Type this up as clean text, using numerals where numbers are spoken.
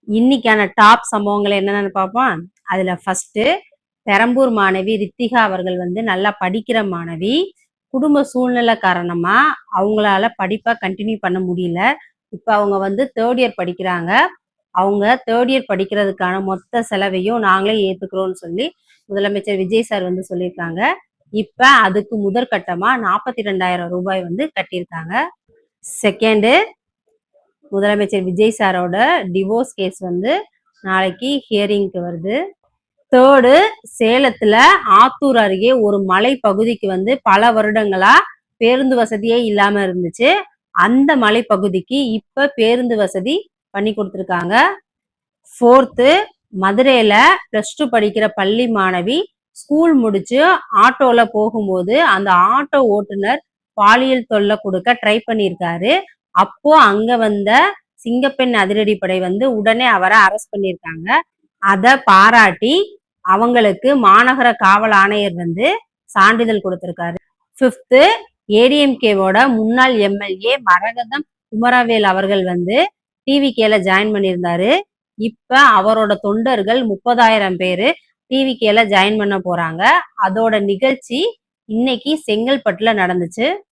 இன்னைக்கான டாப் சம்பவங்கள் என்னென்னு பார்ப்போம். அதுல ஃபர்ஸ்ட் பெரம்பூர் மாணவி ரித்திகா அவர்கள் நல்லா படிக்கிற மாணவி. குடும்ப சூழ்நிலை காரணமா அவங்களால படிப்பை கண்டினியூ பண்ண முடியல. இப்ப அவங்க தேர்ட் இயர் படிக்கிறாங்க. அவங்க தேர்ட் இயர் படிக்கிறதுக்கான மொத்த செலவையும் நாங்களே ஏத்துக்கிறோம்னு சொல்லி முதலமைச்சர் விஜய் சார் சொல்லியிருக்காங்க. இப்ப அதுக்கு முதற்கட்டமா 42,000 ரூபாய் கட்டியிருக்காங்க. செகண்ட், முதலமைச்சர் விஜய் சாரோட டிவோர்ஸ் கேஸ் நாளைக்கு ஹியரிங்க்கு வருது. தேர்டு, சேலத்துல ஆத்தூர் அருகே ஒரு மலை பகுதிக்கு பல வருடங்களா பேருந்து வசதியே இல்லாம இருந்துச்சு. அந்த மலை பகுதிக்கு இப்ப பேருந்து வசதி பண்ணி கொடுத்துருக்காங்க. ஃபோர்த்து, மதுரையில +2 படிக்கிற பள்ளி மாணவி ஸ்கூல் முடிச்சு ஆட்டோல போகும்போது அந்த ஆட்டோ ஓட்டுநர் பாலியல் தொல்லை கொடுக்க ட்ரை பண்ணியிருக்காரு. அப்போ அங்க வந்த சிங்கப்பெண் அதிரடிப்படை உடனே அவரை அரெஸ்ட் பண்ணியிருக்காங்க. அதை பாராட்டி அவங்களுக்கு மாநகர காவல் ஆணையர் சான்றிதழ் கொடுத்திருக்காரு. ஃபிஃப்த்து, ஏடிஎம்கேவோட முன்னாள் எம்எல்ஏ மரகதம் குமரவேல் அவர்கள் டிவிகேல ஜாயின் பண்ணியிருந்தாரு. இப்ப அவரோட தொண்டர்கள் 30,000 பேரு டிவிகேல ஜாயின் பண்ண போறாங்க. அதோட நிகழ்ச்சி இன்னைக்கு செங்கல்பட்டுல நடந்துச்சு.